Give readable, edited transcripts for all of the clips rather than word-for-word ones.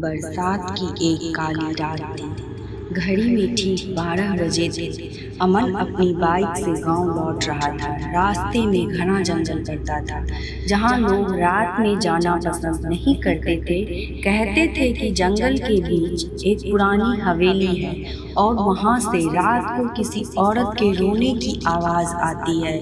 बरसात की एक काली रात थी। घड़ी में ठीक 12 बजे थे। अमन अपनी बाइक से गांव लौट रहा था। रास्ते में घना जंगल पड़ता था, जहां लोग रात में जाना पसंद नहीं करते थे। कहते थे कि जंगल के बीच एक पुरानी हवेली है और वहां से रात को किसी औरत के रोने की आवाज़ आती है।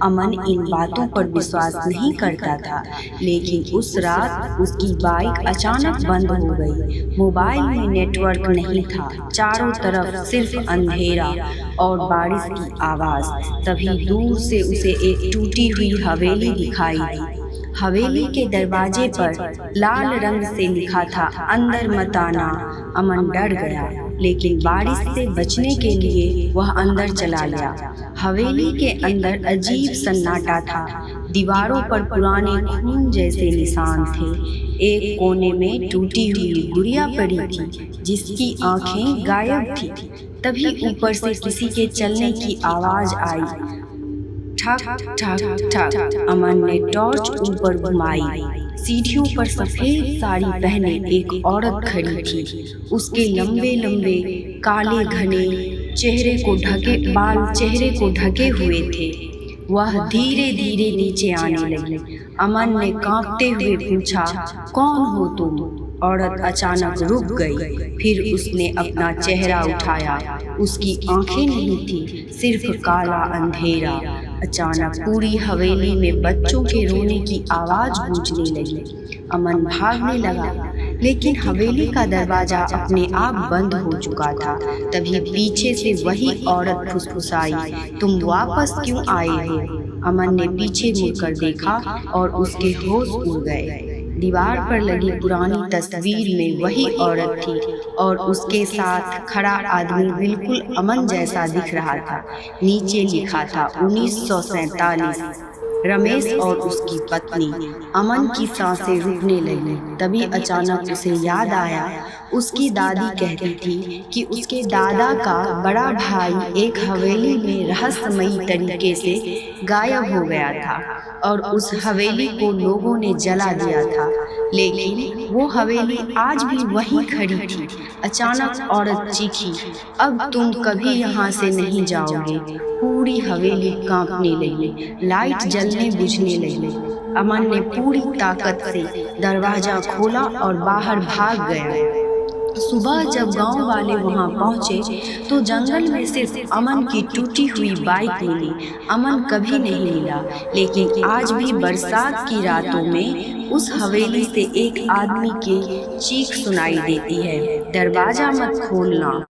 अमन इन बातों पर विश्वास नहीं करता था, लेकिन उस रात उसकी बाइक अचानक बंद हो गई। मोबाइल में नेटवर्क नहीं था, चारों तरफ सिर्फ अंधेरा और बारिश की आवाज़। तभी दूर से उसे एक टूटी हुई हवेली दिखाई दी। हवेली के दरवाजे पर लाल रंग से लिखा था, अंदर मत आना। अमन डर गया, लेकिन बारिश से बचने के लिए वह अंदर चला गया। हवेली के अंदर अजीब सन्नाटा था। दीवारों पर पुराने खून जैसे निशान थे। एक कोने में टूटी हुई गुड़िया पड़ी थी, जिसकी आंखें गायब थी। तभी ऊपर से किसी के चलने की आवाज आई, ठक ठक ठक। अमन ने टॉर्च ऊपर घुमाई। सीढ़ियों पर सफेद साड़ी पहने एक औरत खड़ी थी। उसके लंबे लंबे काले घने चेहरे को ढके हुए थे। वह धीरे धीरे नीचे आने लगी। अमन ने कांपते हुए पूछा, कौन हो तुम? औरत अचानक रुक गई। फिर उसने अपना चेहरा उठाया। उसकी आंखें नहीं थी, सिर्फ काला अंधेरा। अचानक पूरी हवेली में बच्चों के रोने की आवाज गूंजने लगी। अमन भागने लगा, लेकिन हवेली का दरवाजा अपने आप बंद हो चुका था। तभी पीछे से वही औरत फुसफुसाई, तुम वापस क्यों आए हो? अमन ने पीछे मुड़कर देखा और उसके होश उड़ गए। दीवार पर लगी पुरानी तस्वीर में वही औरत थी और उसके साथ खड़ा आदमी बिल्कुल अमन जैसा दिख रहा था। नीचे लिखा था 1947। रमेश और उसकी पत्नी। अमन की सांसें रुकने लगी। तभी अचानक उसे याद आया, उसकी दादी कहती थी कि उसके दादा का बड़ा भाई एक हवेली में रहस्यमयी तरीके से गायब हो गया था और उस हवेली को लोगों ने जला दिया था, लेकिन वो हवेली आज भी वहीं खड़ी थी। अचानक औरत चीखी, अब तुम कभी यहाँ से नहीं जाओगे। पूरी हवेली कांपने लगी, लाइट जलने बुझने लगी। अमन ने पूरी ताकत से दरवाजा खोला और बाहर भाग गया। सुबह जब गांव वाले वहां पहुंचे तो जंगल में सिर्फ अमन की टूटी हुई बाइक मिली। अमन कभी नहीं मिला, लेकिन आज भी बरसात की रातों में उस हवेली से एक आदमी की चीख सुनाई देती है, दरवाजा मत खोलना।